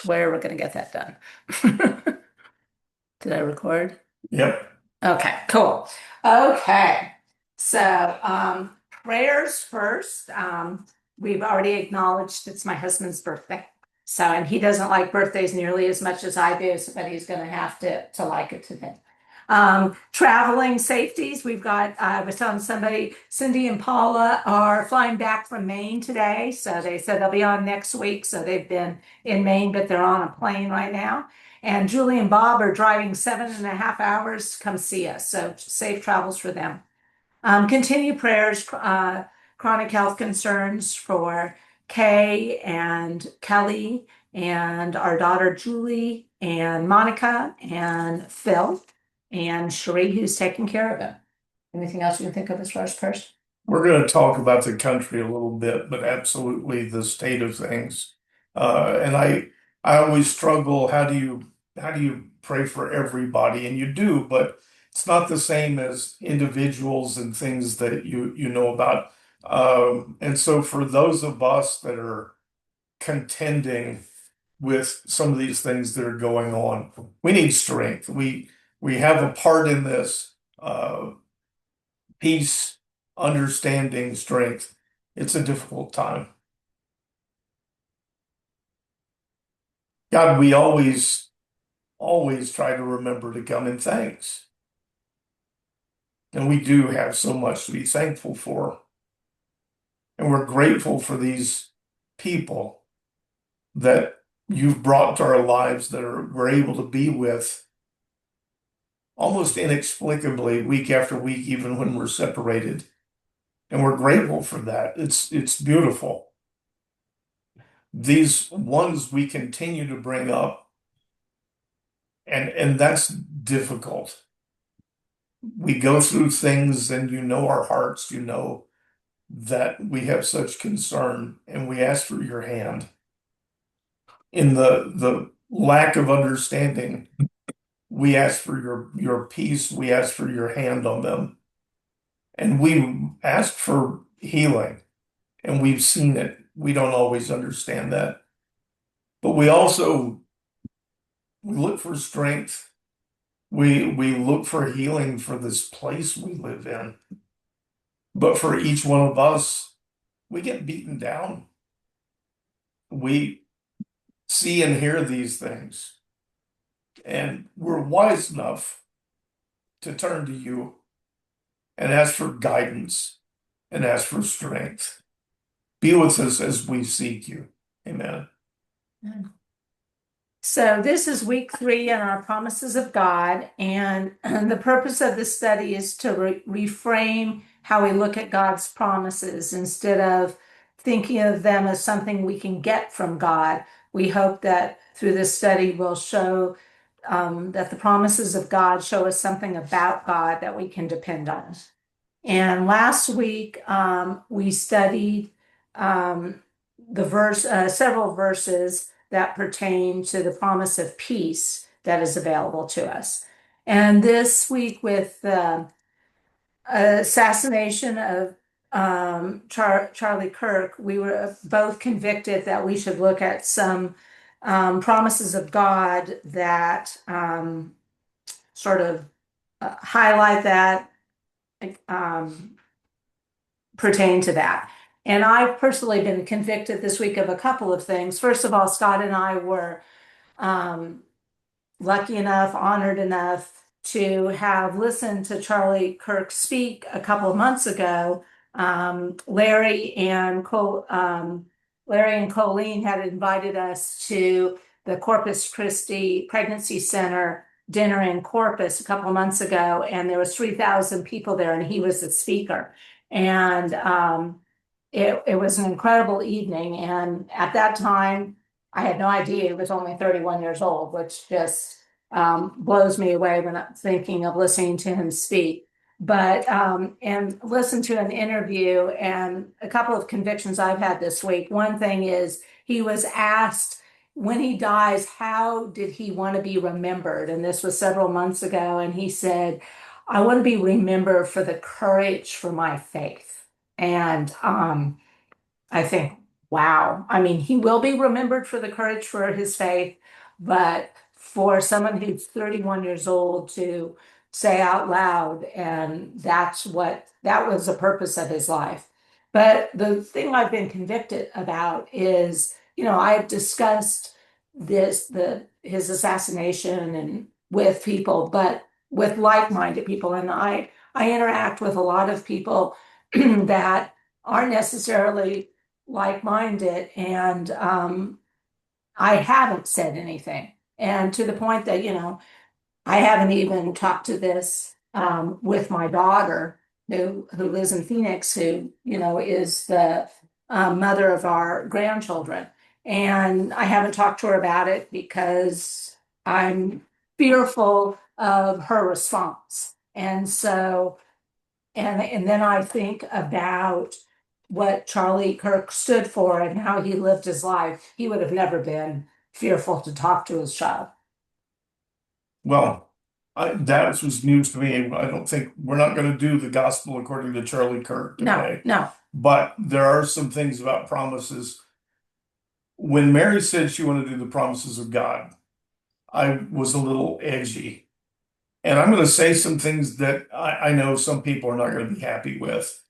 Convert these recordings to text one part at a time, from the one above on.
swear we're going to get that done. Did I record? Yep. Okay, cool. Okay, so prayers first. We've already acknowledged it's my husband's birthday. So, and he doesn't like birthdays nearly as much as I do, but he's going to have to like it today. Traveling safeties. We've got, I was telling somebody, Cindy and Paula are flying back from Maine today. So they said they'll be on next week. So they've been in Maine, but they're on a plane right now. And Julie and Bob are driving 7.5 hours to come see us. So safe travels for them. Continue prayers, chronic health concerns for Kay and Kelly and our daughter Julie and Monica and Phil and Cherie, who's taking care of them. Anything else you can think of as far as prayers? We're going to talk about the country a little bit, but absolutely the state of things. And I always struggle. How do you pray for everybody? And you do, but it's not the same as individuals and things that you know about. And so for those of us that are contending with some of these things that are going on, we need strength. We have a part in this. Peace, understanding, strength. It's a difficult time. God, we always try to remember to come in thanks. And we do have so much to be thankful for. And we're grateful for these people that you've brought to our lives that we're able to be with almost inexplicably week after week, even when we're separated. And we're grateful for that. It's beautiful. These ones we continue to bring up, and that's difficult. We go through things, and you know our hearts, you know that we have such concern, and we ask for your hand. In the lack of understanding, we ask for your peace, we ask for your hand on them, and we ask for healing, and we've seen it. We don't always understand that, but we look for strength. We look for healing for this place we live in. But for each one of us, we get beaten down. We see and hear these things, and we're wise enough to turn to you and ask for guidance and ask for strength. Be with us as we seek you. Amen. So this is week 3 in our promises of God, and the purpose of this study is to reframe how we look at God's promises instead of thinking of them as something we can get from God. We hope that through this study we'll show that the promises of God show us something about God that we can depend on. And last week we studied several verses that pertain to the promise of peace that is available to us. And this week, with the assassination of Charlie Kirk, we were both convicted that we should look at some promises of God that sort of highlight that, um, pertain to that. And I've personally been convicted this week of a couple of things. First of all, Scott and I were um, lucky enough, honored enough to have listened to Charlie Kirk speak a couple of months ago. Larry and Colleen had invited us to the Corpus Christi Pregnancy Center dinner in Corpus a couple of months ago, and there was 3,000 people there, and he was the speaker. And it was an incredible evening. And at that time, I had no idea he was only 31 years old, which just blows me away when I'm thinking of listening to him speak. But and listen to an interview and a couple of convictions I've had this week. One thing is he was asked when he dies, how did he want to be remembered? And this was several months ago. And he said, I want to be remembered for the courage for my faith. And I think Wow. I mean, he will be remembered for the courage for his faith, but for someone who's 31 years old to say out loud, and that was the purpose of his life. But the thing I've been convicted about is, I've discussed his assassination and with people, but with like-minded people, and I interact with a lot of people that aren't necessarily like-minded, and I haven't said anything, and to the point that I haven't even talked to this with my daughter who lives in Phoenix, who is the mother of our grandchildren, and I haven't talked to her about it because I'm fearful of her response. And then I think about what Charlie Kirk stood for and how he lived his life. He would have never been fearful to talk to his child. Well, that was news to me. I don't think we're not going to do the gospel according to Charlie Kirk No, today, no. but there are some things about promises. When Mary said she wanted to do the promises of God, I was a little edgy. And I'm going to say some things that I know some people are not going to be happy with.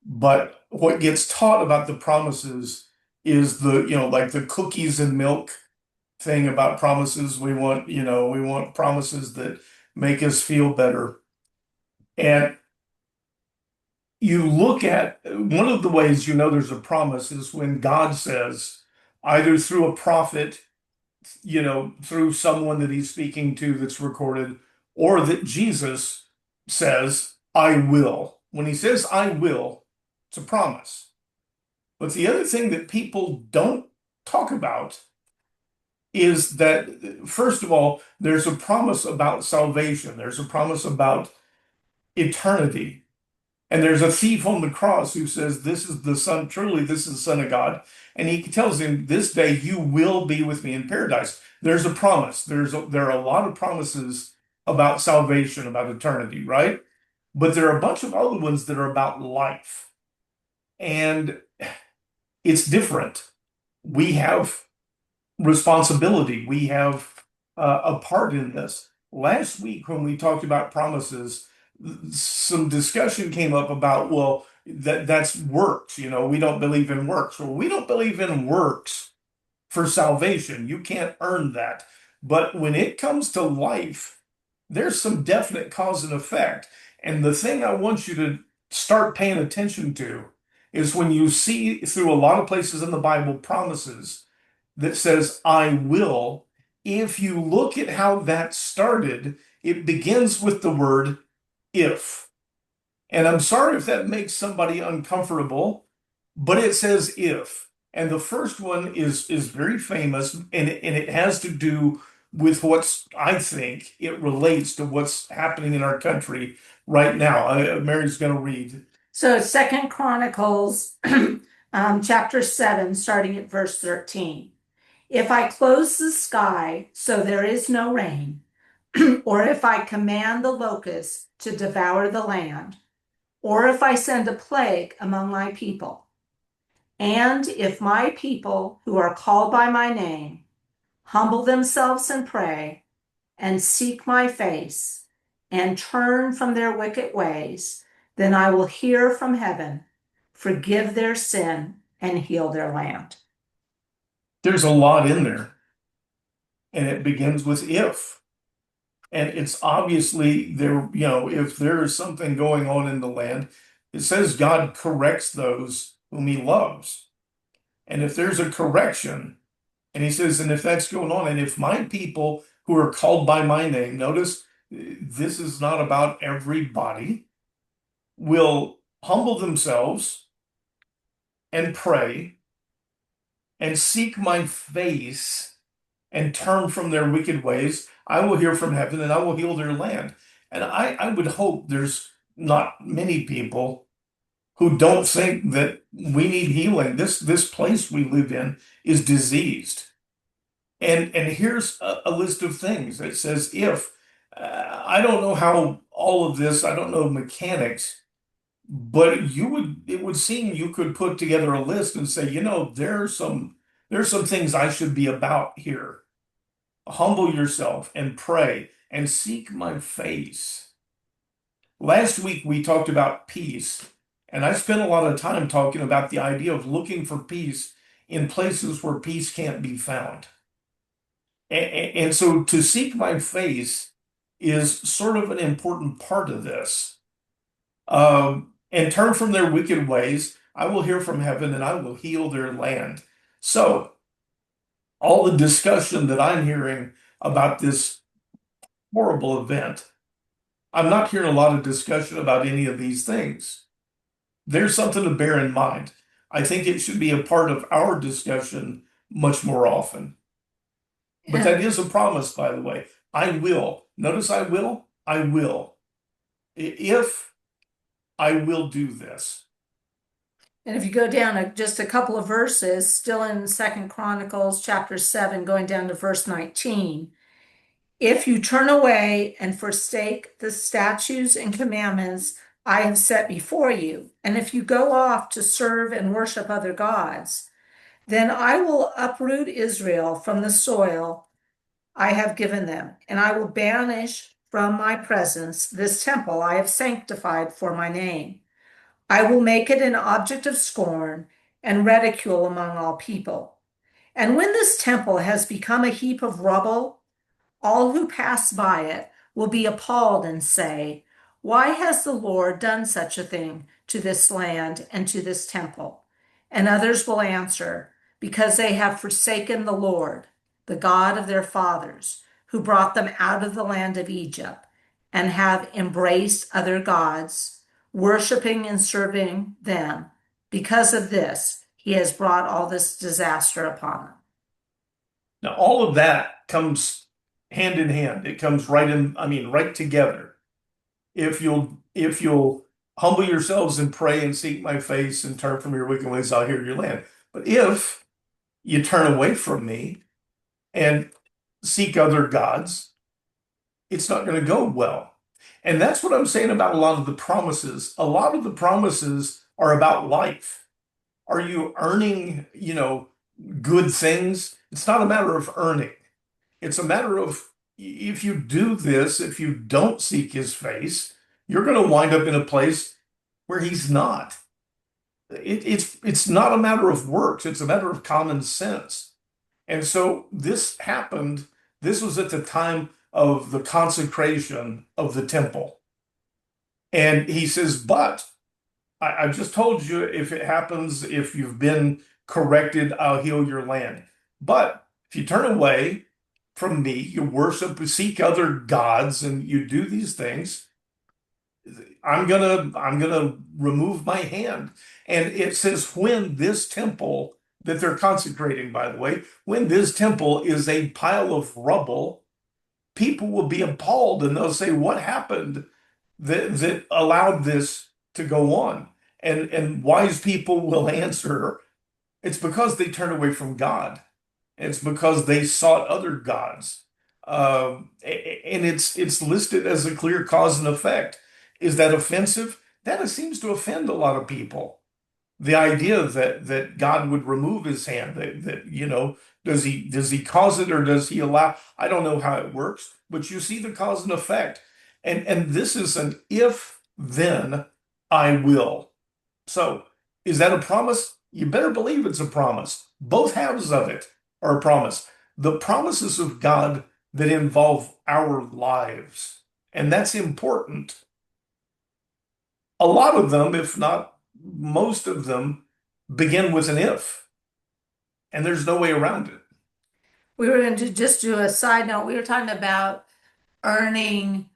But what gets taught about the promises is like the cookies and milk thing about promises. We want promises that make us feel better. And you look at one of the ways there's a promise is when God says, either through a prophet, through someone that he's speaking to that's recorded, or that Jesus says, I will. When he says, I will, it's a promise. But the other thing that people don't talk about is that, first of all, there's a promise about salvation, there's a promise about eternity. And there's a thief on the cross who says, this is the Son, truly, this is the Son of God. And he tells him, this day you will be with me in paradise. There's a promise. There are a lot of promises about salvation, about eternity, right? But there are a bunch of other ones that are about life. And it's different. We have responsibility. We have a part in this. Last week, when we talked about promises, some discussion came up about, well, that's works. We don't believe in works. Well, we don't believe in works for salvation. You can't earn that. But when it comes to life, there's some definite cause and effect. And the thing I want you to start paying attention to is when you see through a lot of places in the Bible promises that says, I will. If you look at how that started, it begins with the word if. And I'm sorry if that makes somebody uncomfortable, but it says if. And the first one is very famous, and it has to do with I think it relates to what's happening in our country right now. Mary's going to read. So Second Chronicles chapter 7, starting at verse 13. If I close the sky so there is no rain, or if I command the locusts to devour the land, or if I send a plague among my people, and if my people who are called by my name humble themselves and pray and seek my face and turn from their wicked ways, then I will hear from heaven, forgive their sin, and heal their land. There's a lot in there, and it begins with if. And it's obviously there, if there is something going on in the land, it says God corrects those whom he loves. And if there's a correction, and he says, and if that's going on, and if my people who are called by my name, notice this is not about everybody, will humble themselves and pray and seek my face and turn from their wicked ways, I will hear from heaven and I will heal their land. And I would hope there's not many people who don't think that we need healing. This place we live in is diseased. And here's a list of things. It says if I don't know how all of this, I don't know mechanics, But it would seem you could put together a list and say, there's some things I should be about here. Humble yourself and pray and seek my face. Last week we talked about peace, and I spent a lot of time talking about the idea of looking for peace in places where peace can't be found. And so to seek my face is sort of an important part of this. And turn from their wicked ways. I will hear from heaven and I will heal their land. So, all the discussion that I'm hearing about this horrible event, I'm not hearing a lot of discussion about any of these things. There's something to bear in mind. I think it should be a part of our discussion much more often. But And that is a promise, by the way. I will. Notice I will. I will. If I will do this. And if you go down just a couple of verses, still in Second Chronicles chapter 7, going down to verse 19, if you turn away and forsake the statutes and commandments I have set before you, and if you go off to serve and worship other gods, then I will uproot Israel from the soil I have given them, and I will banish from my presence this temple I have sanctified for my name. I will make it an object of scorn and ridicule among all people. And when this temple has become a heap of rubble, all who pass by it will be appalled and say, why has the Lord done such a thing to this land and to this temple? And others will answer, because they have forsaken the Lord, the God of their fathers, who brought them out of the land of Egypt, and have embraced other gods, worshiping and serving them. Because of this, he has brought all this disaster upon them. Now, all of that comes hand in hand. It comes right together. If you'll humble yourselves and pray and seek my face and turn from your wicked ways, I'll hear your land. But if you turn away from me and seek other gods, it's not going to go well. And that's what I'm saying about a lot of the promises. A lot of the promises are about life. Are you earning, good things? It's not a matter of earning. It's a matter of if you do this, if you don't seek his face, you're going to wind up in a place where he's not. It's not a matter of works, it's a matter of common sense. And so this happened, this was at the time of the consecration of the temple. And he says, but I've just told you if it happens, if you've been corrected, I'll heal your land. But if you turn away from me, you worship, seek other gods, and you do these things, I'm gonna remove my hand. And it says when this temple that they're consecrating, by the way, when this temple is a pile of rubble, people will be appalled and they'll say, what happened that allowed this to go on? And wise people will answer, it's because they turned away from God. It's because they sought other gods. And it's listed as a clear cause and effect. Is that offensive? That seems to offend a lot of people. The idea that God would remove his hand, does he cause it or does he allow? I don't know how it works, but you see the cause and effect. And this is an if then I will. So is that a promise? You better believe it's a promise. Both halves of it are a promise. The promises of God that involve our lives. And that's important. A lot of them, if not most of them, begin with an if, and there's no way around it. We were going to just do a side note. We were talking about earning,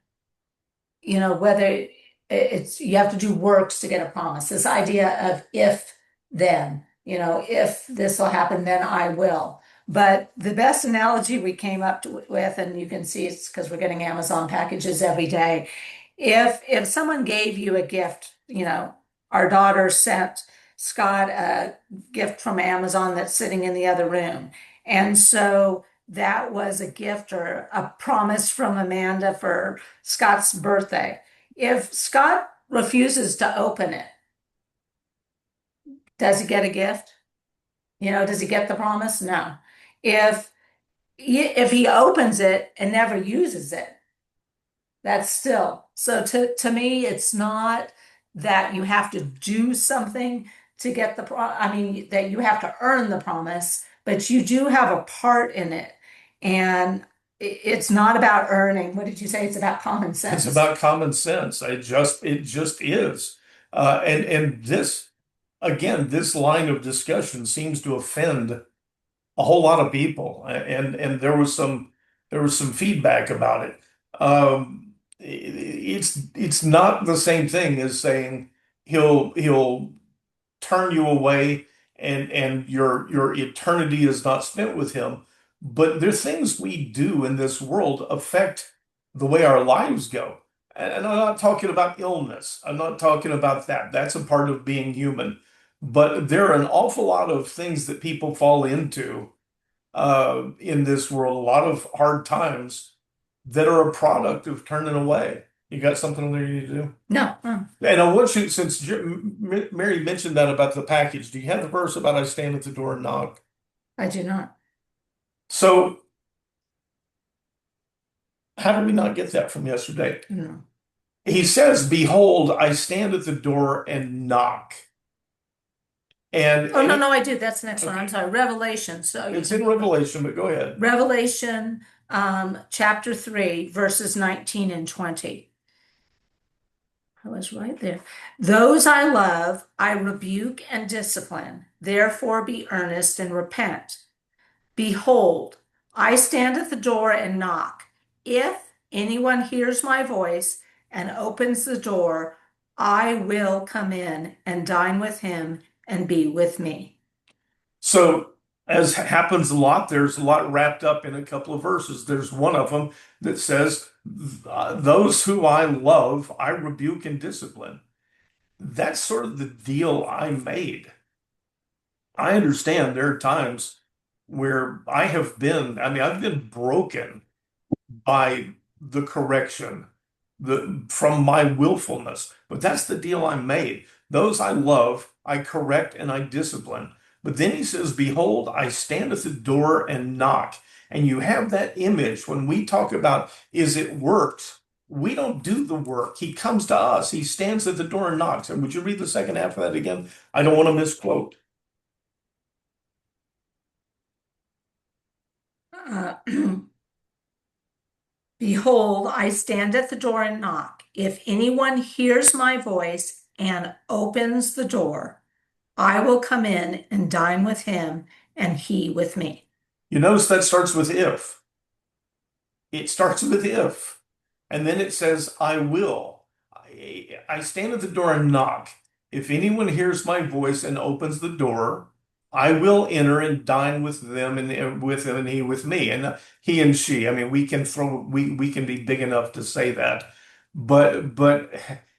whether it's you have to do works to get a promise. This idea of if then, if this will happen, then I will. But the best analogy we came up with, and you can see it's because we're getting Amazon packages every day. If someone gave you a gift, our daughter sent Scott a gift from Amazon that's sitting in the other room. And so that was a gift or a promise from Amanda for Scott's birthday. If Scott refuses to open it, does he get a gift? Does he get the promise? No. If if he opens it and never uses it, that's still. So to me, it's not that you have to do something to get I mean, that you have to earn the promise, but you do have a part in it. And it's not about earning. What did you say? It's about common It's sense. about common sense. It just is. And this, again, this line of discussion seems to offend a whole lot of people. And there was some feedback about it. It's not the same thing as saying he'll turn you away and your eternity is not spent with him. But there's things we do in this world affect the way our lives go. And I'm not talking about illness. I'm not talking about that. That's a part of being human. But there are an awful lot of things that people fall into in this world, a lot of hard times that are a product of turning away. You got something there you need to do? No, And I want you, since Mary mentioned that about the package, do you have the verse about I stand at the door and knock? I do not. So, how did we not get that from yesterday? No. He says, Behold, I stand at the door and knock. And, Oh, and no, it- no, I do. That's the next one. I'm okay, sorry. Revelation. So it's in Revelation, but go ahead. Revelation, chapter 3, verses 19 and 20. I was right there. Those I love, I rebuke and discipline. Therefore, be earnest and repent. Behold, I stand at the door and knock. If anyone hears my voice and opens the door, I will come in and dine with him and be with me. So, as happens a lot, there's a lot wrapped up in a couple of verses. There's one of them that says, Those who I love, I rebuke and discipline. That's sort of the deal I made. I understand there are times where I've been broken by the correction, from my willfulness. But that's the deal I made. Those I love, I correct and I discipline. But then he says, Behold, I stand at the door and knock. And you have that image when we talk about, is it worked? We don't do the work. He comes to us. He stands at the door and knocks. And would you read the second half of that again? I don't want to misquote. Uh, Behold, I stand at the door and knock. If anyone hears my voice and opens the door, I will come in and dine with him and he with me. You notice that starts with if. It starts with if. And then it says, I will. I stand at the door and knock. If anyone hears my voice and opens the door, I will enter and dine with them and with them and he with me. And he and she, I mean, we can be big enough to say that. But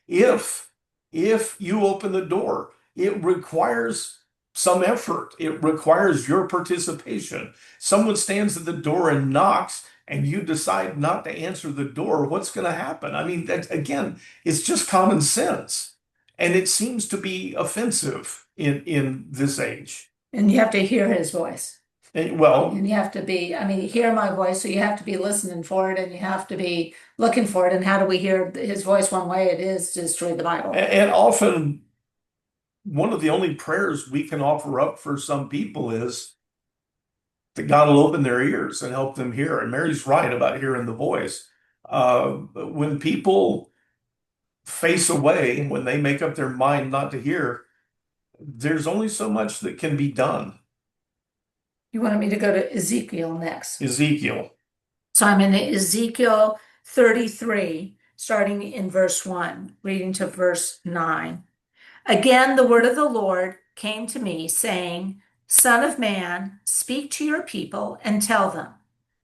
if if you open the door, it requires some effort. It requires your participation. Someone stands at the door and knocks and you decide not to answer the door, what's going to happen? I mean, that again, it's just common sense. And it seems to be offensive in this age. And you have to hear his voice. Well, And you have to be, I mean, you hear my voice, so you have to be listening for it and you have to be looking for it. And how do we hear his voice? One way it is just to read the Bible. and often one of the only prayers we can offer up for some people is that God will open their ears and help them hear. And Mary's right about hearing the voice. When people face away, when they make up their mind not to hear, there's only so much that can be done. You wanted me to go to Ezekiel next. Ezekiel. So I'm in Ezekiel 33, starting in verse 1, reading to verse 9. Again, the word of the Lord came to me, saying, Son of man, speak to your people and tell them,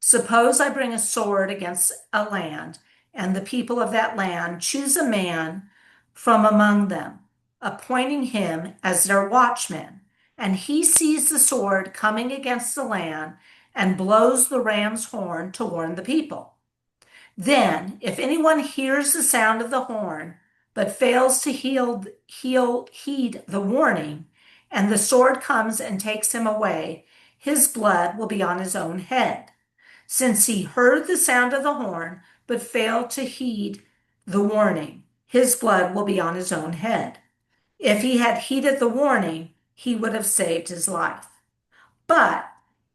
suppose I bring a sword against a land, and the people of that land choose a man from among them, appointing him as their watchman, and he sees the sword coming against the land and blows the ram's horn to warn the people. Then, if anyone hears the sound of the horn, but fails to heed the warning, and the sword comes and takes him away, his blood will be on his own head. Since he heard the sound of the horn, but failed to heed the warning, his blood will be on his own head. If he had heeded the warning, he would have saved his life. But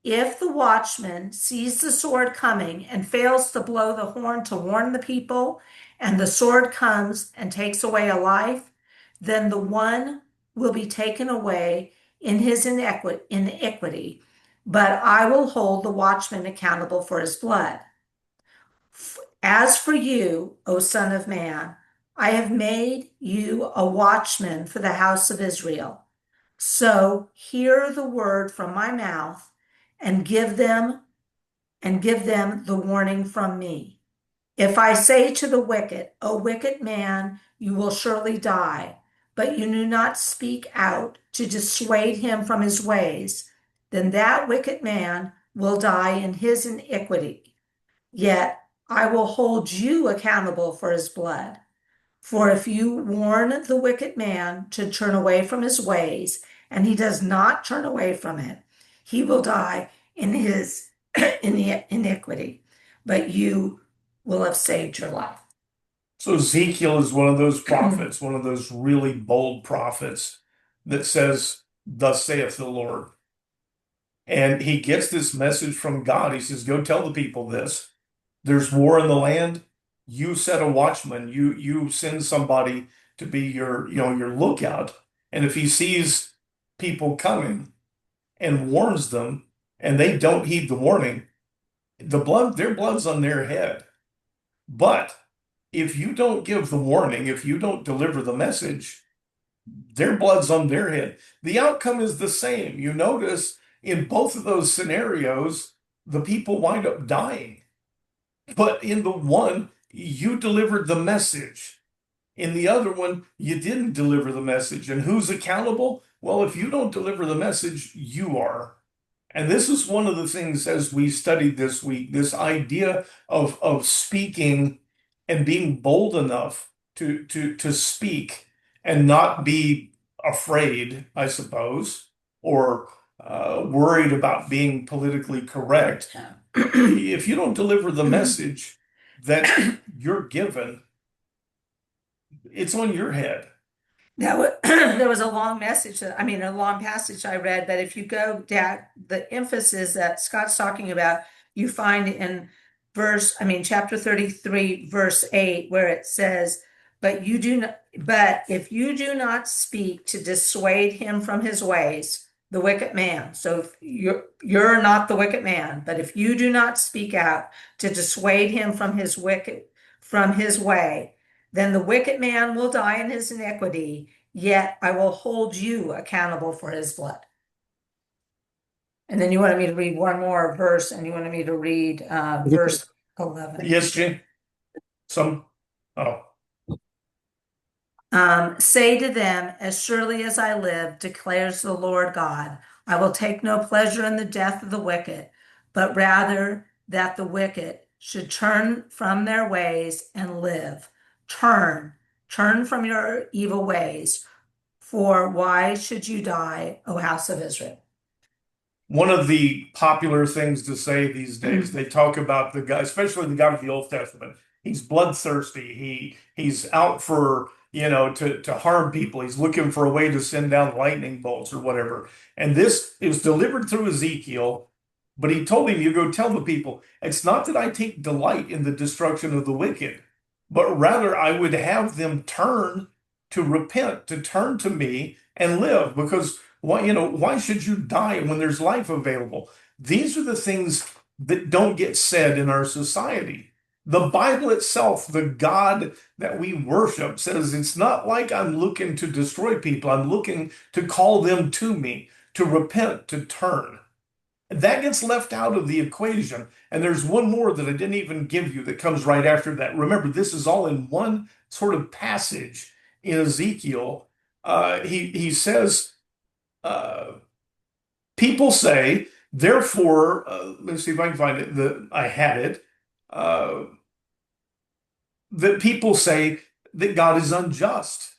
if the watchman sees the sword coming and fails to blow the horn to warn the people, and the sword comes and takes away a life, then the one will be taken away in his iniquity, but I will hold the watchman accountable for his blood. As for you, O Son of Man, I have made you a watchman for the house of Israel. So hear the word from my mouth and give them the warning from me. If I say to the wicked, O wicked man, you will surely die, but you do not speak out to dissuade him from his ways, then that wicked man will die in his iniquity. Yet I will hold you accountable for his blood. For if you warn the wicked man to turn away from his ways, and he does not turn away from it, he will die in his iniquity, but you will have saved your life. So Ezekiel is one of those prophets, one of those really bold prophets that says, "Thus saith the Lord." And he gets this message from God. He says, "Go tell the people this. There's war in the land. You set a watchman. You send somebody to be your lookout. And if he sees people coming and warns them, and they don't heed the warning, their blood's on their head. But if you don't give the warning, if you don't deliver the message, their blood's on their head. The outcome is the same. You notice in both of those scenarios, the people wind up dying. But in the one, you delivered the message. In the other one, you didn't deliver the message. And who's accountable? Well, if you don't deliver the message, you are. And this is one of the things as we studied this week, this idea of speaking and being bold enough to speak and not be afraid, I suppose, or worried about being politically correct. If you don't deliver the message that you're given, it's on your head. There was a long a long passage I read, but if you go down, the emphasis that Scott's talking about, you find in chapter 33, verse 8, where it says, but if you do not speak to dissuade him from his ways, the wicked man. So if you're not the wicked man, but if you do not speak out to dissuade him from his way, then the wicked man will die in his iniquity, yet I will hold you accountable for his blood. And then you wanted me to read one more verse, and you wanted me to read verse 11. Yes, Jim. Oh. Say to them, as surely as I live, declares the Lord God, I will take no pleasure in the death of the wicked, but rather that the wicked should turn from their ways and live. Turn from your evil ways, for why should you die, O house of Israel? One of the popular things to say these days, they talk about the guy, especially the God of the Old Testament. He's bloodthirsty. He's out for, to harm people. He's looking for a way to send down lightning bolts or whatever. And this is delivered through Ezekiel, but he told him, you go tell the people, it's not that I take delight in the destruction of the wicked, but rather I would have them turn to repent, to turn to me and live, because why should you die when there's life available? These are the things that don't get said in our society. The Bible itself, the God that we worship, says it's not like I'm looking to destroy people. I'm looking to call them to me, to repent, to turn. That gets left out of the equation. And there's one more that I didn't even give you that comes right after that. Remember, this is all in one sort of passage in Ezekiel. He says, people say, therefore, let's see if I can find it. I had it. That people say, that God is unjust.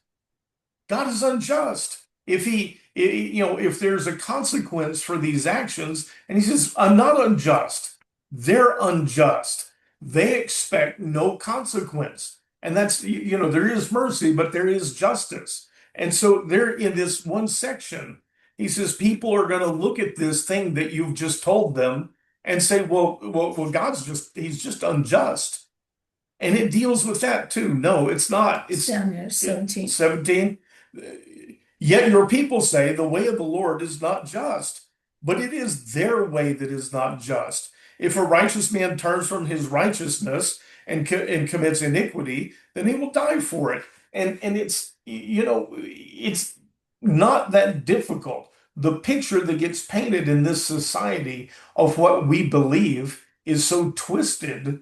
God is unjust. If there's a consequence for these actions, and he says, I'm not unjust. They're unjust. They expect no consequence. And that's, there is mercy, but there is justice. And so there in this one section, he says, people are going to look at this thing that you've just told them and say, well, he's just unjust. And it deals with that too. No, it's not. It's Down there, 17. 17. Yet your people say the way of the Lord is not just, but it is their way that is not just. If a righteous man turns from his righteousness and commits iniquity, then he will die for it. And it's not that difficult. The picture that gets painted in this society of what we believe is so twisted,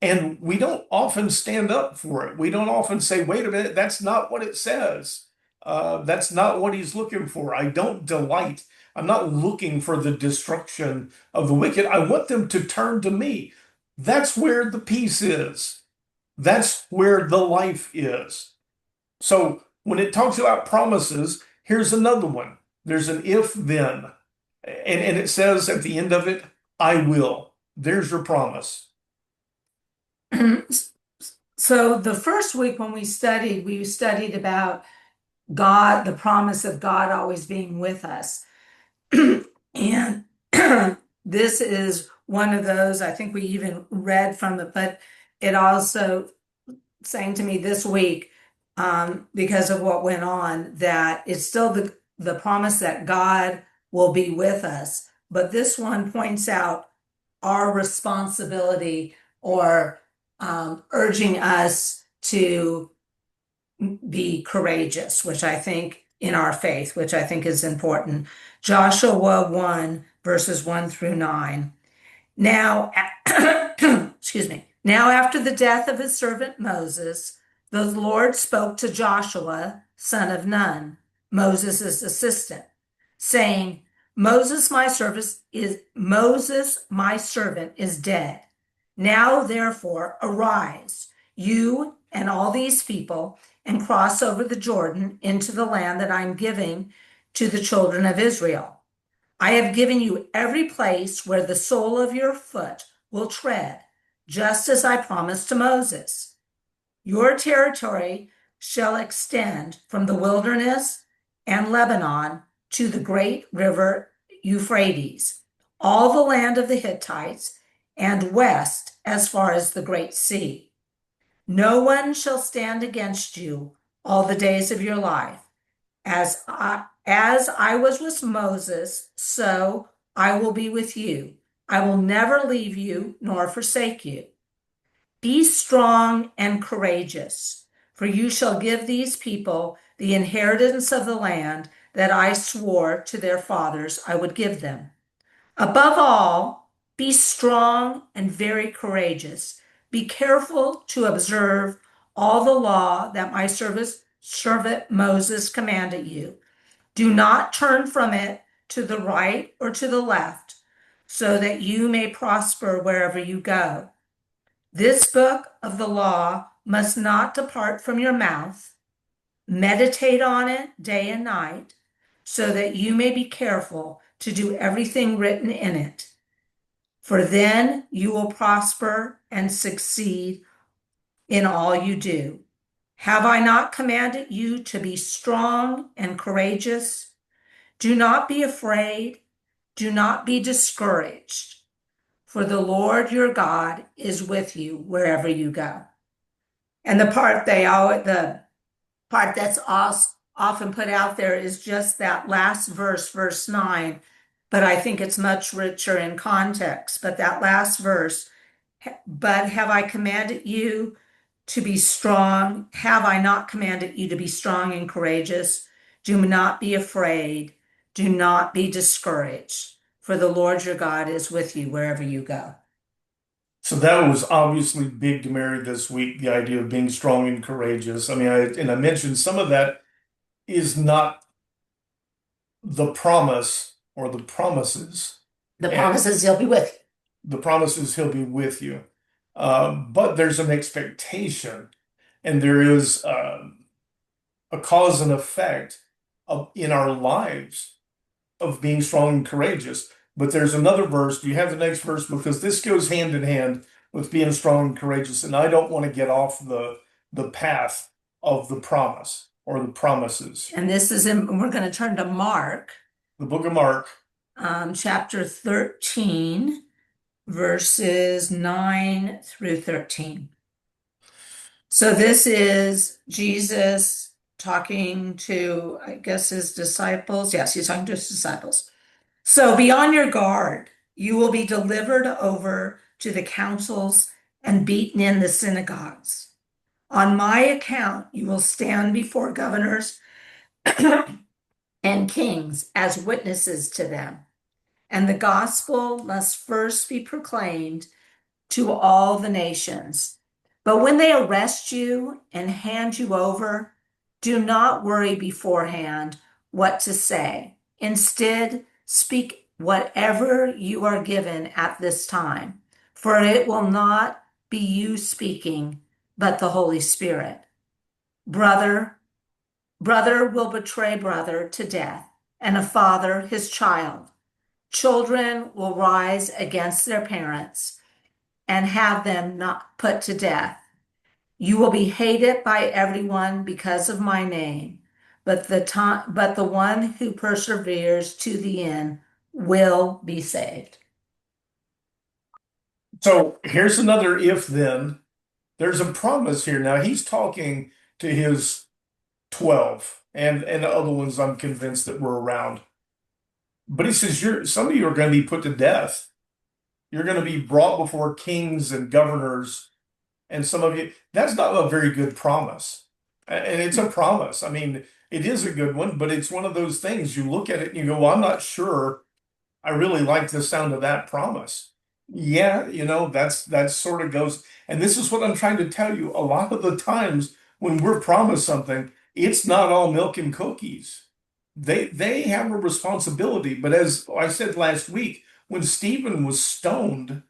and we don't often stand up for it. We don't often say, wait a minute, that's not what it says. That's not what he's looking for. I don't delight. I'm not looking for the destruction of the wicked. I want them to turn to me. That's where the peace is. That's where the life is. So when it talks about promises, here's another one. There's an if then. And it says at the end of it, I will. There's your promise. So the first week when we studied about God, the promise of God always being with us. And this is one of those, I think we even read from it, but it also saying to me this week, because of what went on, that it's still the promise that God will be with us. But this one points out our responsibility, or urging us to be courageous, which I think in our faith, which I think is important. Joshua 1, verses 1 through 9. Now, excuse me. Now, after the death of his servant Moses, the Lord spoke to Joshua, son of Nun, Moses' assistant, saying, Moses, my servant, is dead. Now, therefore, arise, you and all these people, and cross over the Jordan into the land that I'm giving to the children of Israel. I have given you every place where the sole of your foot will tread, just as I promised to Moses. Your territory shall extend from the wilderness and Lebanon to the great river Euphrates, all the land of the Hittites, and west as far as the great sea. No one shall stand against you all the days of your life. As I was with Moses, so I will be with you. I will never leave you nor forsake you. Be strong and courageous, for you shall give these people the inheritance of the land that I swore to their fathers I would give them. Above all, be strong and very courageous. Be careful to observe all the law that my servant Moses commanded you. Do not turn from it to the right or to the left, so that you may prosper wherever you go. This book of the law must not depart from your mouth. Meditate on it day and night, so that you may be careful to do everything written in it. For then you will prosper and succeed in all you do. Have I not commanded you to be strong and courageous? Do not be afraid. Do not be discouraged. For the Lord your God is with you wherever you go. And the part that's often put out there is just that last verse, verse 9. But I think it's much richer in context. But that last verse, but have I commanded you to be strong? Have I not commanded you to be strong and courageous? Do not be afraid. Do not be discouraged, for the Lord your God is with you wherever you go. So that was obviously big to Mary this week, the idea of being strong and courageous. I mean, I mentioned some of that is not the promise or the promises. The promises he'll be with you. The promises he'll be with you. But there's an expectation. and there is a cause and effect in our lives of being strong and courageous. But there's another verse. Do you have the next verse? Because this goes hand in hand with being strong and courageous, and I don't want to get off the path of the promise or the promises. And this is in, we're going to turn to Mark, The book of Mark. chapter 13, verses 9 through 13. So this is Jesus talking to, I guess, his disciples. Yes, he's talking to his disciples. So be on your guard. You will be delivered over to the councils and beaten in the synagogues. On my account, you will stand before governors and kings as witnesses to them. And the gospel must first be proclaimed to all the nations. But when they arrest you and hand you over, do not worry beforehand what to say. Instead, speak whatever you are given at this time, for it will not be you speaking, but the Holy Spirit. Brother will betray brother to death, and a father his child. Children will rise against their parents and have them not put to death. You will be hated by everyone because of my name, but the one who perseveres to the end will be saved. So here's another if then. There's a promise here. Now he's talking to his 12 and the other ones I'm convinced that were around. But he says some of you are going to be put to death. You're going to be brought before kings and governors, and some of you, that's not a very good promise. And it's a promise. I mean, it is a good one, but it's one of those things you look at it and you go, well, I'm not sure I really like the sound of that promise. Yeah, that sort of goes, and this is what I'm trying to tell you. A lot of the times when we're promised something, it's not all milk and cookies. They have a responsibility. But as I said last week, when Stephen was stoned,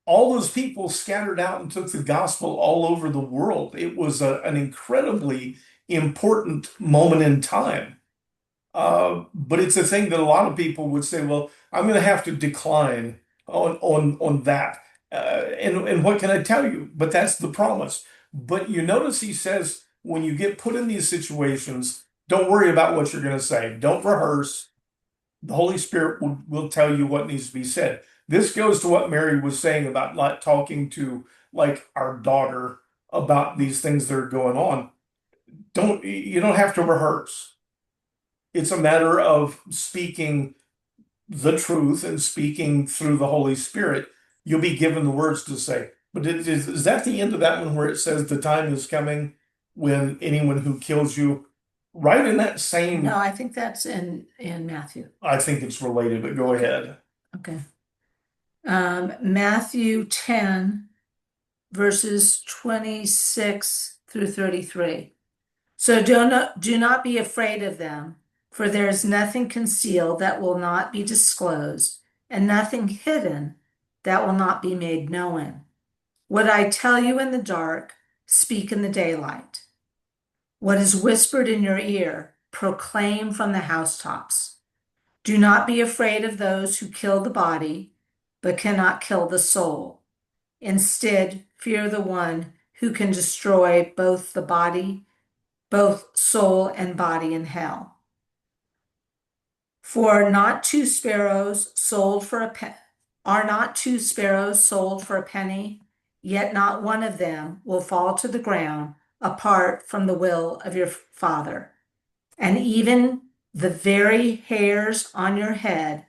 all those people scattered out and took the gospel all over the world. It was an incredibly important moment in time. But it's a thing that a lot of people would say, well, I'm going to have to decline on that. And what can I tell you? But that's the promise. But you notice he says, when you get put in these situations, don't worry about what you're going to say. Don't rehearse. The Holy Spirit will tell you what needs to be said. This goes to what Mary was saying about not talking to like our daughter about these things that are going on. You don't have to rehearse. It's a matter of speaking the truth and speaking through the Holy Spirit. You'll be given the words to say. But is that the end of that one where it says the time is coming when anyone who kills you, right in that same, No, I think that's in Matthew. I think it's related, but go ahead. Okay. Matthew 10, verses 26 through 33. So do not be afraid of them, for there is nothing concealed that will not be disclosed, and nothing hidden that will not be made known. What I tell you in the dark, speak in the daylight. What is whispered in your ear, proclaim from the housetops. Do not be afraid of those who kill the body, but cannot kill the soul. Instead, fear the one who can destroy both soul and body in hell. For not two sparrows sold for a are not two sparrows sold for a penny? Yet not one of them will fall to the ground apart from the will of your Father. And even the very hairs on your head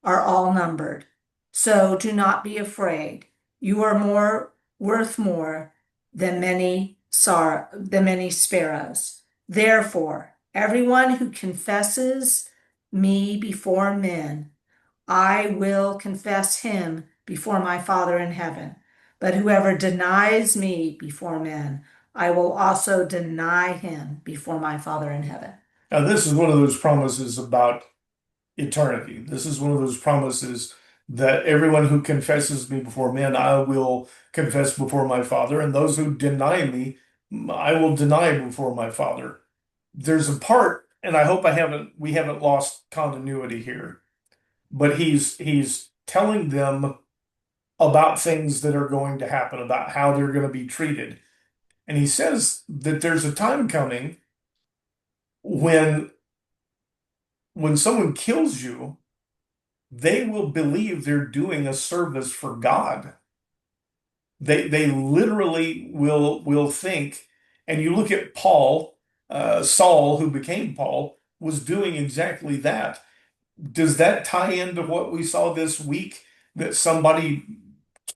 are all numbered. So do not be afraid. You are worth more than many sparrows. Therefore, everyone who confesses me before men, I will confess him before my Father in heaven. But whoever denies me before men, I will also deny him before my Father in heaven. Now, this is one of those promises about eternity. This is one of those promises that everyone who confesses me before men, I will confess before my Father, and those who deny me, I will deny before my Father. There's a part, and I hope we haven't lost continuity here, but he's telling them about things that are going to happen, about how they're going to be treated. And he says that there's a time coming when someone kills you, they will believe they're doing a service for God. They literally will think, and you look at Paul, Saul, who became Paul, was doing exactly that. Does that tie into what we saw this week? That somebody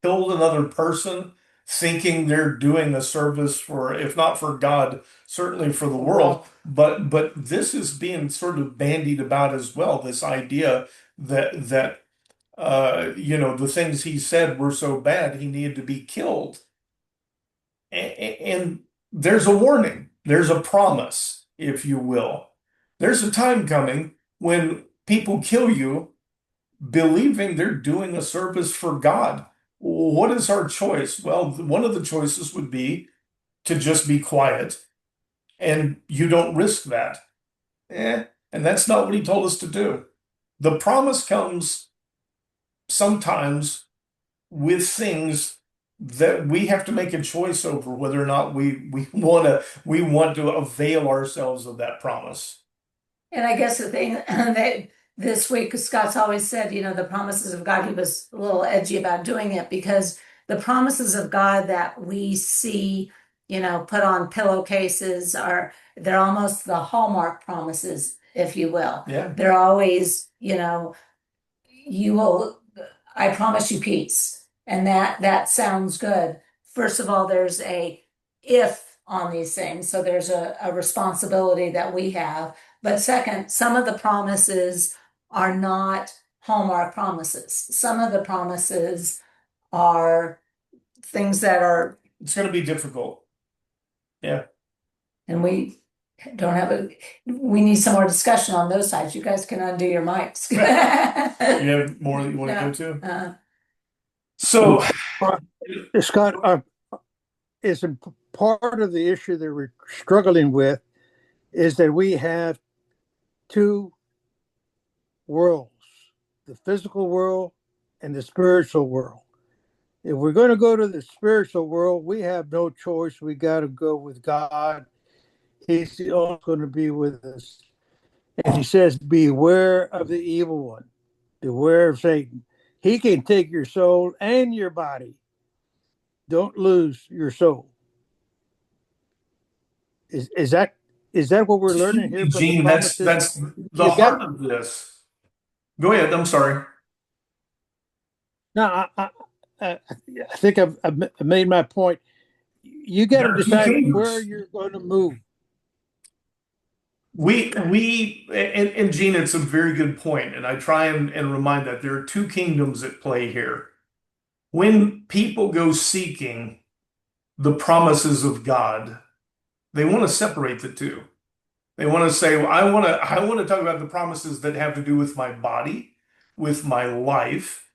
killed another person thinking they're doing a service for, if not for God, certainly for the world. But this is being sort of bandied about as well, this idea that the things he said were so bad he needed to be killed. And there's a warning, there's a promise, if you will. There's a time coming when people kill you believing they're doing a service for God. What is our choice? Well, one of the choices would be to just be quiet, and you don't risk that. And that's not what he told us to do. The promise comes sometimes with things that we have to make a choice over whether or not we want to avail ourselves of that promise. And I guess the thing that this week, Scott's always said, the promises of God, he was a little edgy about doing it because the promises of God that we see, put on pillowcases they're almost the Hallmark promises, if you will. Yeah. They're always, you will, I promise you peace. And that sounds good. First of all, there's a if on these things. So there's a responsibility that we have. But second, some of the promises are not Hallmark promises. Some of the promises are things that are, It's going to be difficult. Yeah. and we don't have we need some more discussion on those sides. You guys can undo your mics. You have more that you want to go to? So, Scott, is part of the issue that we're struggling with is that we have two worlds, the physical world and the spiritual world. If we're going to go to the spiritual world, we have no choice. We got to go with God. He's always going to be with us. And he says, beware of the evil one. Beware of Satan. He can take your soul and your body. Don't lose your soul. Is that what we're learning here from Gene, the promises? that's the heart of this. Go ahead. I'm sorry. No, I think I've made my point. You got to decide where you're going to move. And Gene, it's a very good point, and I try and remind that there are two kingdoms at play here. When people go seeking the promises of God, they want to separate the two. They want to say, well, I want to talk about the promises that have to do with my body, with my life,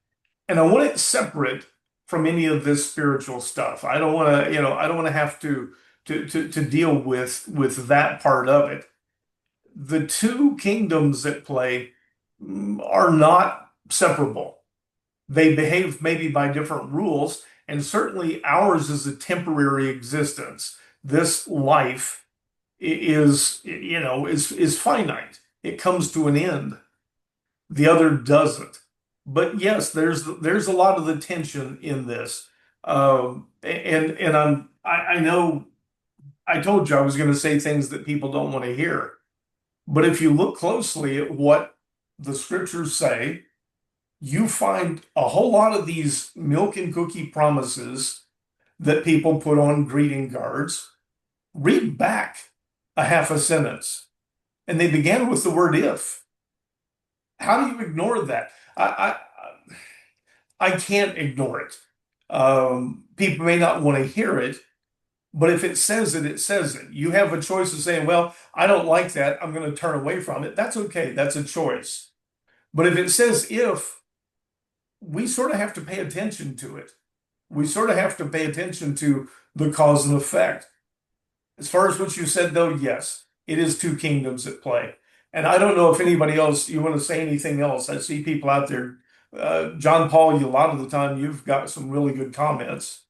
and I want it separate from any of this spiritual stuff. I don't want to, I don't want to have to deal with that part of it. The two kingdoms at play are not separable. They behave maybe by different rules, and certainly ours is a temporary existence. This life is finite. It comes to an end. The other doesn't. But yes, there's a lot of the tension in this. I know I told you I was going to say things that people don't want to hear. But if you look closely at what the scriptures say, you find a whole lot of these milk and cookie promises that people put on greeting cards. Read back a half a sentence, and they began with the word if. How do you ignore that? I can't ignore it. People may not want to hear it, but if it says it, it says it. You have a choice of saying, well, I don't like that, I'm going to turn away from it. That's okay. That's a choice. But if it says if, we sort of have to pay attention to it. We sort of have to pay attention to the cause and effect. As far as what you said, though, yes, it is two kingdoms at play. And I don't know if anybody else, you want to say anything else. I see people out there. John Paul, a lot of the time, you've got some really good comments.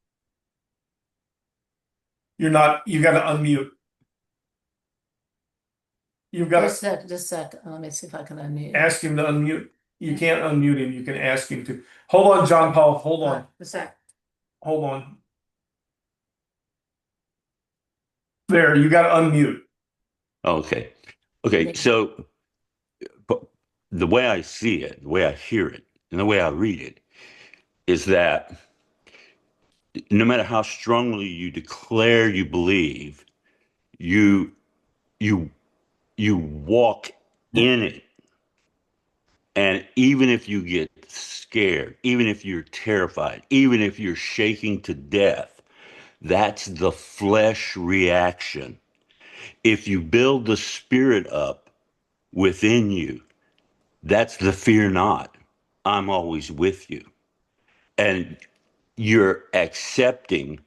You got to unmute. You've got Just to a second. Let me see if I can unmute. ask him to unmute. You can't unmute him. You can ask him to. Hold on, John Paul. Hold on. A sec. Hold on. There, you got to unmute. Okay. Okay. So, but the way I see it, the way I hear it, and the way I read it is that no matter how strongly you declare you believe, you you you walk in it. And even if you get scared, even if you're terrified, even if you're shaking to death, that's the flesh reaction. If you build the spirit up within you, that's the fear not. I'm always with you. And you're accepting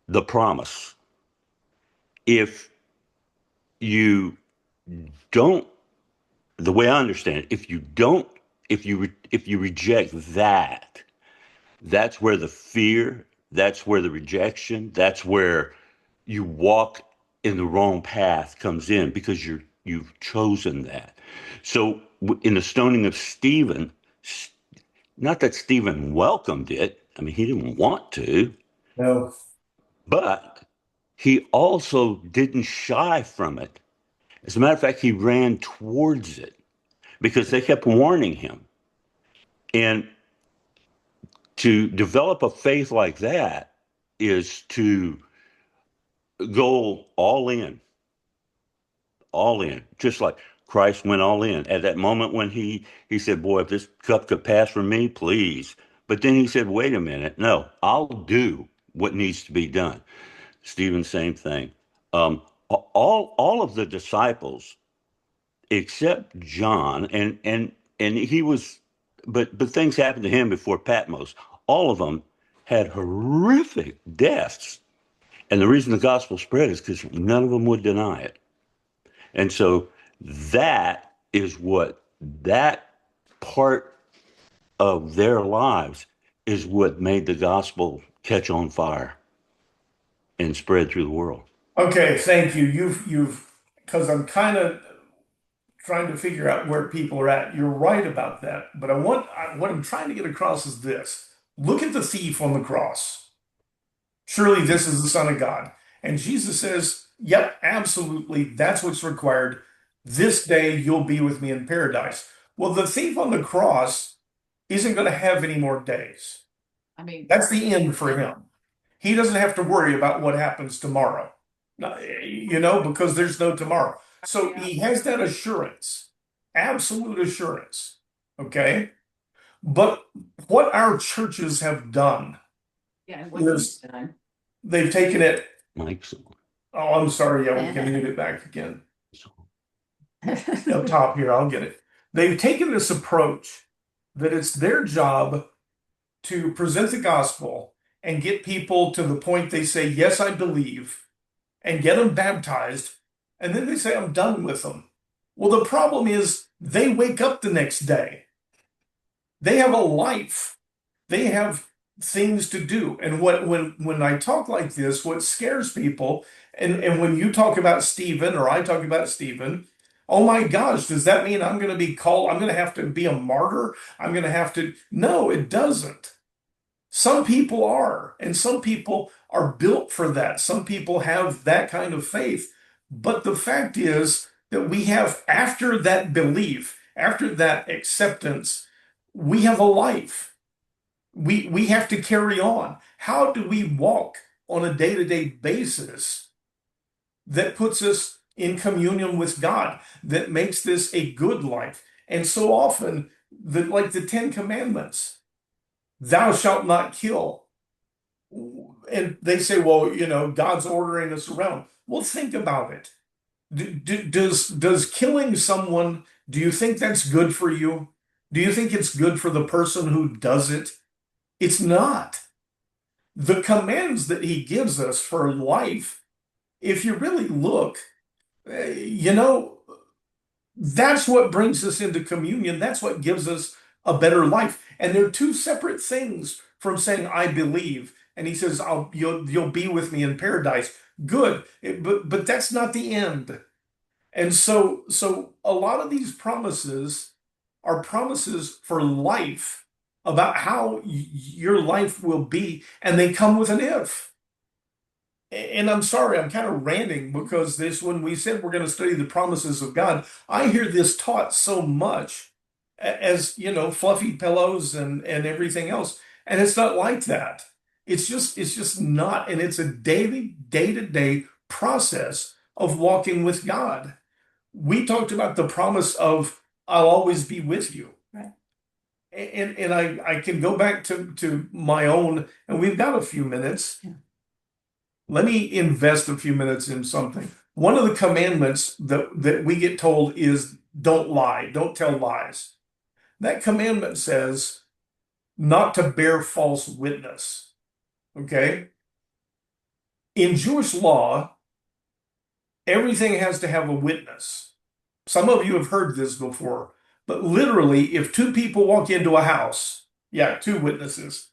the promise. If you don't, the way I understand it, if you don't, if you reject that, that's where the fear, that's where the rejection, that's where you walk in the wrong path comes in, because you've chosen that. So in the stoning of Stephen, not that Stephen welcomed it. I mean, he didn't want to, No. but he also didn't shy from it. As a matter of fact, he ran towards it because they kept warning him. And to develop a faith like that is to go all in, just like Christ went all in. At that moment when he said, boy, if this cup could pass from me, please. But then he said, wait a minute, no, I'll do what needs to be done. Stephen, same thing. All of the disciples, except John, and he was, but things happened to him before Patmos. All of them had horrific deaths. And the reason the gospel spread is because none of them would deny it. And so that is what, that part of their lives is what made the gospel catch on fire and spread through the world. Okay, thank you. Because I'm kind of trying to figure out where people are at. You're right about that. But what I'm trying to get across is this. Look at the thief on the cross. Surely this is the Son of God. And Jesus says, yep, absolutely. That's what's required. This day you'll be with me in paradise. Well, the thief on the cross isn't going to have any more days. I mean, That's the end for him. He doesn't have to worry about what happens tomorrow, because there's no tomorrow. So he has that assurance, absolute assurance. Okay. But what our churches have done is they've taken it. Mike's Oh, I'm sorry. Yeah, we can mute it back again. Up top here, I'll get it. They've taken this approach that it's their job to present the gospel and get people to the point they say, yes, I believe, and get them baptized. And then they say, I'm done with them. Well, the problem is they wake up the next day. They have a life. They have things to do. And when I talk like this, what scares people, and when you talk about Stephen or I talk about Stephen, oh my gosh, does that mean I'm going to be called, I'm going to have to be a martyr? I'm going to have to, no, it doesn't. Some people are, and some people are built for that. Some people have that kind of faith. But the fact is that we have, after that belief, after that acceptance, we have a life. We have to carry on. How do we walk on a day-to-day basis that puts us in communion with God, that makes this a good life? And so often, like the Ten Commandments, thou shalt not kill. And they say, well, God's ordering us around. Well, think about it. Does killing someone, do you think that's good for you? Do you think it's good for the person who does it? It's not. The commands that he gives us for life if you really look, you know, that's what brings us into communion. That's what gives us a better life. And they're two separate things from saying, I believe. And he says, you'll be with me in paradise. Good. But that's not the end. And so a lot of these promises are promises for life about how your life will be, and they come with an if. And I'm sorry, I'm kind of ranting because this, when we said we're going to study the promises of God, I hear this taught so much as, fluffy pillows and everything else. And it's not like that. It's just not. And it's a daily, day-to-day process of walking with God. We talked about the promise of I'll always be with you. Right. And I can go back to my own, and we've got a few minutes. Yeah. Let me invest a few minutes in something. One of the commandments that we get told is don't lie, don't tell lies. That commandment says not to bear false witness. Okay? In Jewish law, everything has to have a witness. Some of you have heard this before, but literally, if two people walk into a house, two witnesses,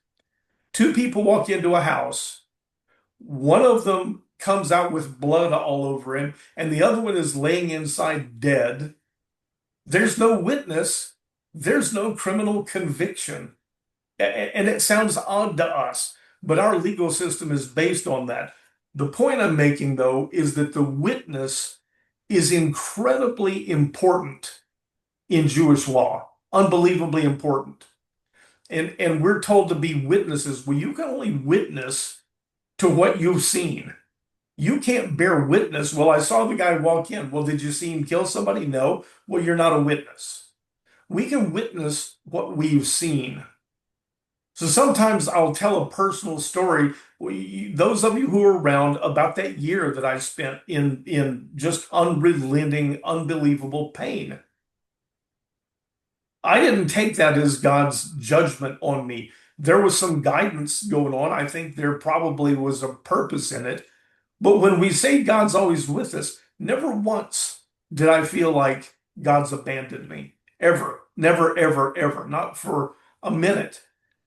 two people walk into a house, one of them comes out with blood all over him, and the other one is laying inside dead. There's no witness, there's no criminal conviction. And it sounds odd to us, but our legal system is based on that. The point I'm making, though, is that the witness is incredibly important in Jewish law, unbelievably important. And we're told to be witnesses. Well, you can only witness to what you've seen. You can't bear witness. Well, I saw the guy walk in. Well, did you see him kill somebody? No. Well, you're not a witness. We can witness what we've seen. So sometimes I'll tell a personal story. Those of you who are around, about that year that I spent in just unrelenting, unbelievable pain. I didn't take that as God's judgment on me. There was some guidance going on. I think there probably was a purpose in it. But when we say God's always with us, never once did I feel like God's abandoned me. Ever. Never, ever, ever. Not for a minute.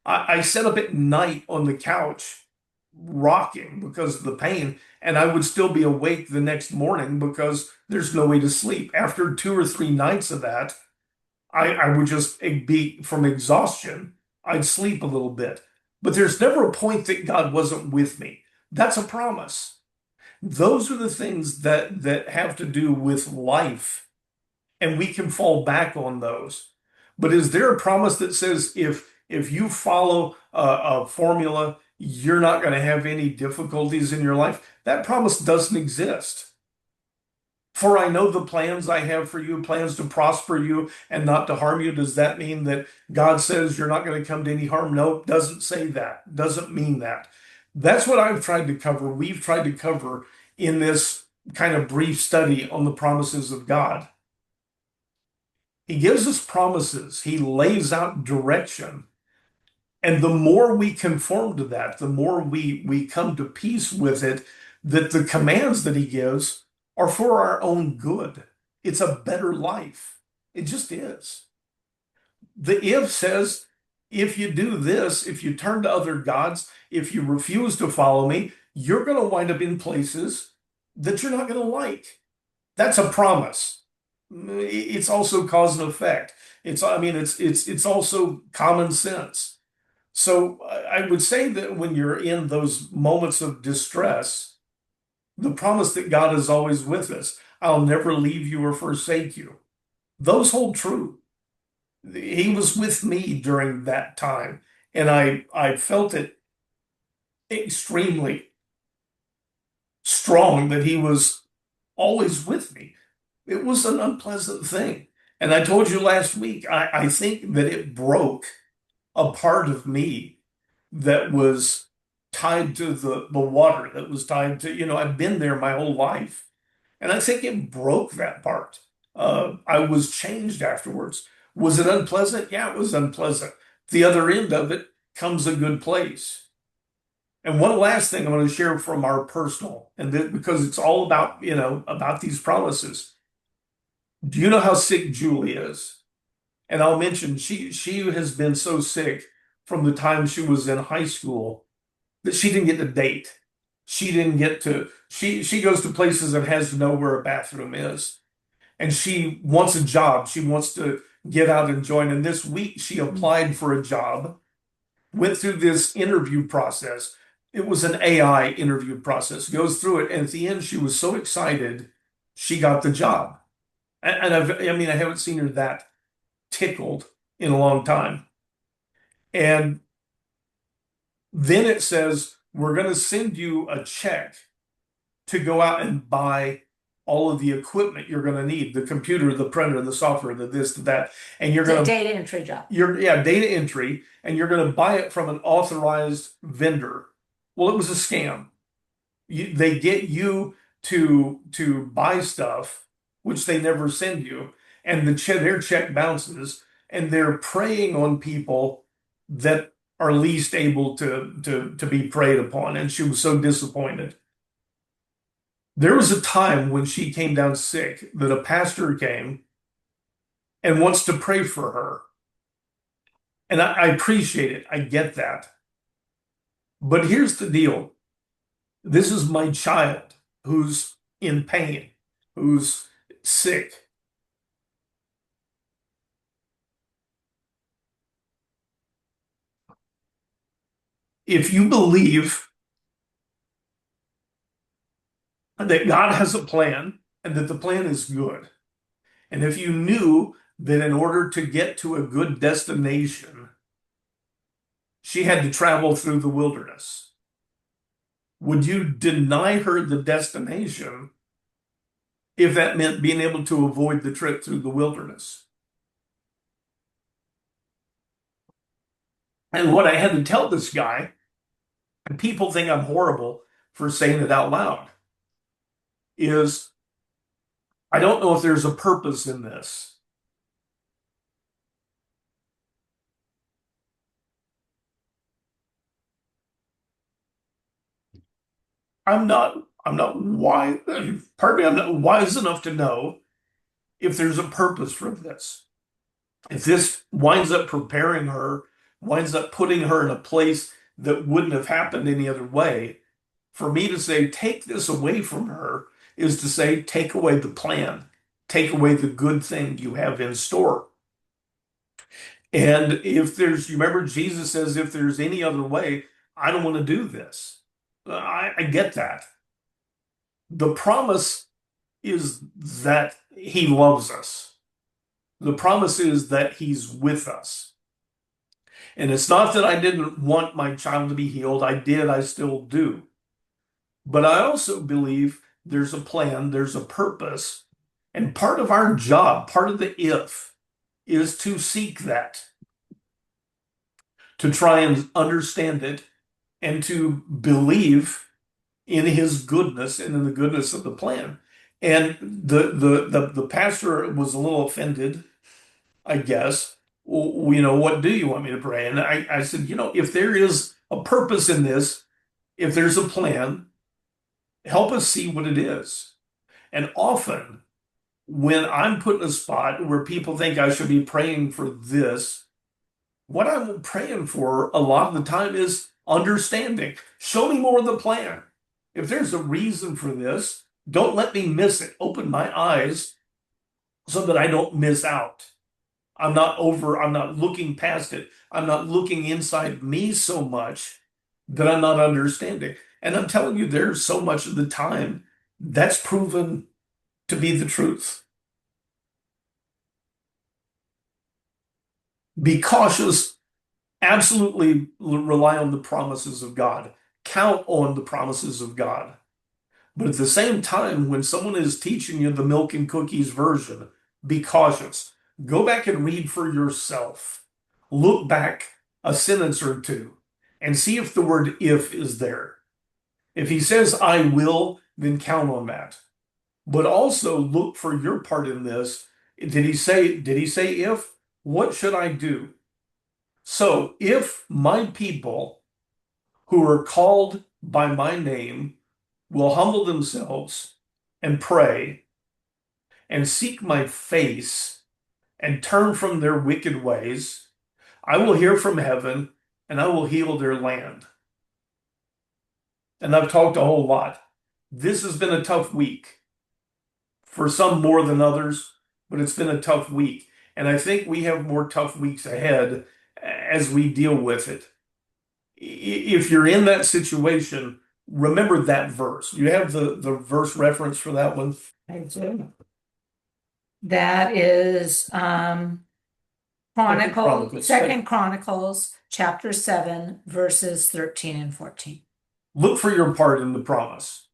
I sat up at night on the couch rocking because of the pain, and I would still be awake the next morning because there's no way to sleep. After 2 or 3 nights of that, I would just be from exhaustion. I'd sleep a little bit. But there's never a point that God wasn't with me. That's a promise. Those are the things that have to do with life, and we can fall back on those. But is there a promise that says if you follow a formula, you're not going to have any difficulties in your life? That promise doesn't exist. For I know the plans I have for you, plans to prosper you and not to harm you. Does that mean that God says you're not going to come to any harm? No, doesn't say that. Doesn't mean that. That's what I've tried to cover. We've tried to cover in this kind of brief study on the promises of God. He gives us promises. He lays out direction. And the more we conform to that, the more we come to peace with it, that the commands that he gives are for our own good. It's a better life. It just is. The if says, if you do this, if you turn to other gods, if you refuse to follow me, you're going to wind up in places that you're not going to like. That's a promise. It's also cause and effect. It's also common sense. So I would say that when you're in those moments of distress, the promise that God is always with us, I'll never leave you or forsake you, those hold true. He was with me during that time, and I felt it extremely strong that he was always with me. It was an unpleasant thing. And I told you last week, I think that it broke a part of me that was tied to the water, that was tied to, I've been there my whole life. And I think it broke that part. I was changed afterwards. Was it unpleasant? Yeah, it was unpleasant. The other end of it comes a good place. And one last thing I'm going to share from our personal, and because it's all about, about these promises. Do you know how sick Julie is? And I'll mention she has been so sick from the time she was in high school that she didn't get to date. She didn't get to, she goes to places and has to know where a bathroom is. And she wants a job. She wants to get out and join. And this week she applied for a job, went through this interview process. It was an AI interview process, goes through it. And at the end, she was so excited she got the job. And I haven't seen her that tickled in a long time. And then it says, we're going to send you a check to go out and buy all of the equipment you're going to need, the computer, the printer, the software, the this, the that, and you're It's a going to data entry job. data entry, and you're going to buy it from an authorized vendor. Well, it was a scam. They get you to buy stuff, which they never send you, and their check bounces, and they're preying on people that are least able to be preyed upon. And she was so disappointed. There was a time when she came down sick that a pastor came and wants to pray for her. And I appreciate it. I get that. But here's the deal. This is my child who's in pain, who's sick. If you believe that God has a plan and that the plan is good, and if you knew that in order to get to a good destination, she had to travel through the wilderness, would you deny her the destination if that meant being able to avoid the trip through the wilderness? And what I had to tell this guy, and people think I'm horrible for saying it out loud, is I don't know if there's a purpose in this. I'm not wise, pardon me, I'm not wise enough to know if there's a purpose for this. If this winds up preparing her, winds up putting her in a place that wouldn't have happened any other way, for me to say, take this away from her, is to say, take away the plan, take away the good thing you have in store. And if you remember, Jesus says, if there's any other way, I don't want to do this. I get that. The promise is that he loves us. The promise is that he's with us. And it's not that I didn't want my child to be healed. I did, I still do. But I also believe there's a plan, there's a purpose. And part of our job, part of the if, is to seek that, to try and understand it, and to believe in his goodness and in the goodness of the plan. And the pastor was a little offended, I guess. Well, what do you want me to pray? And I said, if there is a purpose in this, if there's a plan, help us see what it is. And often, when I'm put in a spot where people think I should be praying for this, what I'm praying for a lot of the time is understanding. Show me more of the plan. If there's a reason for this, don't let me miss it. Open my eyes so that I don't miss out. I'm not looking past it. I'm not looking inside me so much that I'm not understanding. And I'm telling you, there's so much of the time that's proven to be the truth. Be cautious. Absolutely rely on the promises of God. Count on the promises of God. But at the same time, when someone is teaching you the milk and cookies version, be cautious. Go back and read for yourself. Look back a sentence or two and see if the word if is there. If he says, I will, then count on that. But also look for your part in this. Did he say if? What should I do? So if my people who are called by my name will humble themselves and pray and seek my face and turn from their wicked ways, I will hear from heaven and I will heal their land. And I've talked a whole lot. This has been a tough week for some more than others, but it's been a tough week. And I think we have more tough weeks ahead as we deal with it. If you're in that situation, remember that verse. You have the verse reference for that one? I do. That is Chronicles. Second Chronicles, chapter 7, verses 13 and 14. Look for your part in the promise.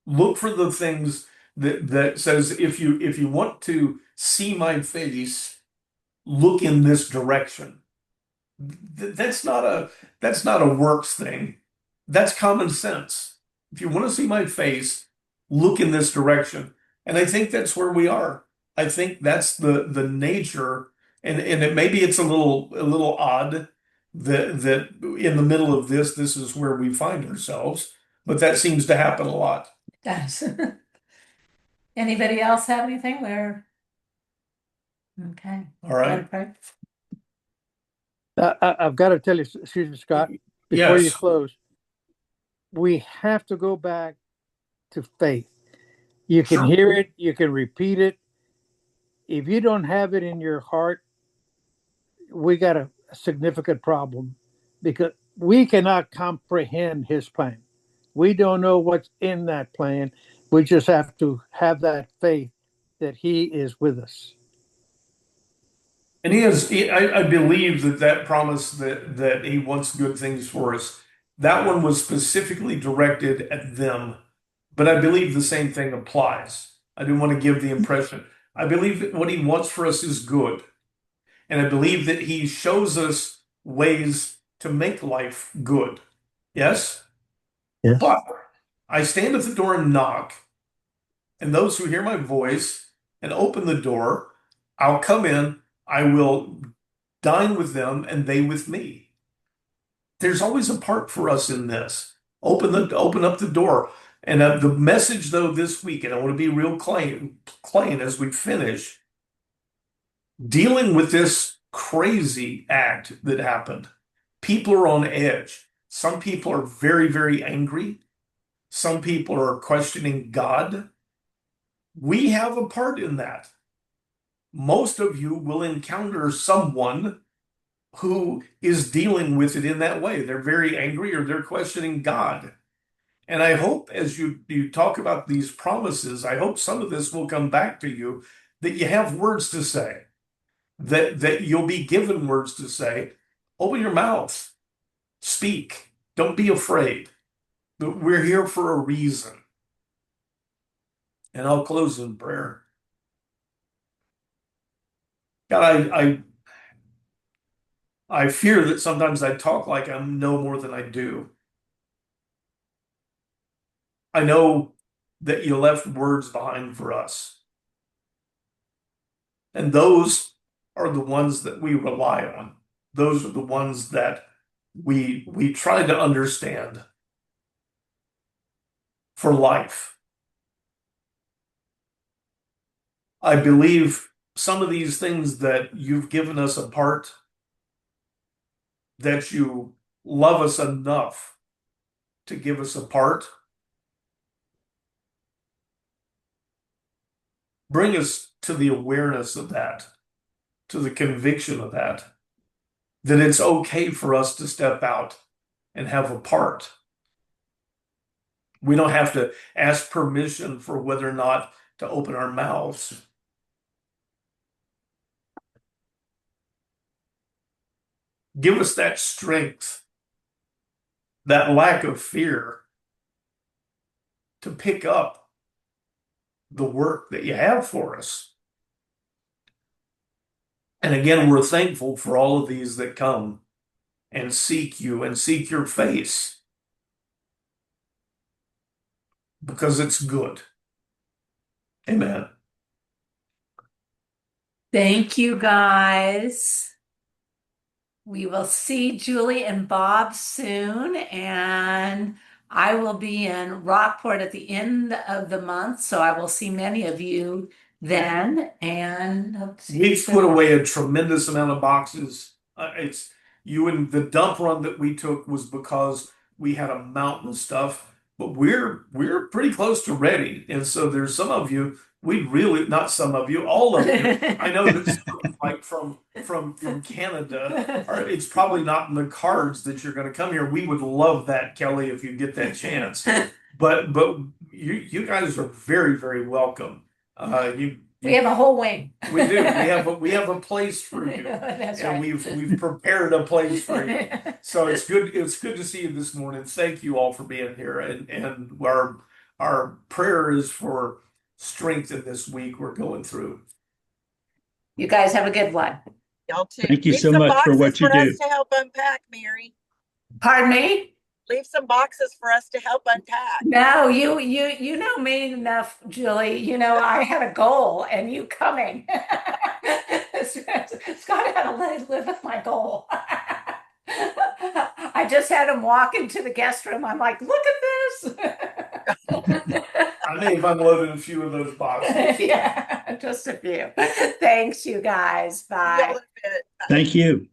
Look for the things that says if you want to see my face, look in this direction. That's not a works thing. That's common sense. If you want to see my face, look in this direction. And I think that's where we are. I think that's the nature, and maybe it's a little odd that in the middle of this is where we find ourselves, but that seems to happen a lot. It does. Anybody else have anything where? Okay. All right. Okay. I've got to tell you, excuse me, Scott, before you Yes. close, we have to go back to faith. You can Sure. hear it, you can repeat it. If you don't have it in your heart, we got a significant problem because we cannot comprehend his plan. We don't know what's in that plan. We just have to have that faith that he is with us. And I believe that promise that he wants good things for us, that one was specifically directed at them. But I believe the same thing applies. I didn't want to give the impression. I believe that what he wants for us is good. And I believe that he shows us ways to make life good. Yes? Yes. But I stand at the door and knock, and those who hear my voice and open the door, I'll come in, I will dine with them, and they with me. There's always a part for us in this. Open up the door. And the message, though, this week, and I want to be real plain as we finish, dealing with this crazy act that happened. People are on edge. Some people are very, very angry. Some people are questioning God. We have a part in that. Most of you will encounter someone who is dealing with it in that way. They're very angry or they're questioning God. And I hope as you talk about these promises, I hope some of this will come back to you, that you have words to say, that you'll be given words to say. Open your mouth, speak, don't be afraid. We're here for a reason. And I'll close in prayer. God, I fear that sometimes I talk like I know more than I do. I know that you left words behind for us. And those are the ones that we rely on. Those are the ones that we try to understand for life. I believe some of these things that you've given us a part, that you love us enough to give us a part. Bring us to the awareness of that, to the conviction of that it's okay for us to step out and have a part. We don't have to ask permission for whether or not to open our mouths. Give us that strength, that lack of fear to pick up the work that you have for us. And again, we're thankful for all of these that come and seek you and seek your face, because it's good. Amen. Thank you, guys. we will see Julie and Bob soon, and I will be in Rockport at the end of the month, so I will see many of you then. And hope to see you We've soon. put away a tremendous amount of boxes. It's you and the dump run that we took was because we had a mountain of stuff, but we're pretty close to ready. And so there's some of you, we really not some of you, all of you. I know that some, like from Canada, or it's probably not in the cards that you're going to come here. We would love that, Kelly, if you get that chance. But you guys are very, very welcome. We have a whole wing. We do. We have a place for you, That's and right. we've prepared a place for you. So it's good. It's good to see you this morning. Thank you all for being here, and our prayer is for strength in this week we're going through. You guys have a good one. Y'all too. Thank you Leave so some much for boxes what you for us do. to help unpack, Mary. Pardon me? Leave some boxes for us to help unpack. No, you know me enough, Julie. You know I had a goal, and you coming. Scott had to live with my goal. I just had him walk into the guest room. I'm like, look at this. I may have unloaded a few of those boxes. Yeah, just a few. Thanks, you guys. Bye. Y'all have been- Thank you.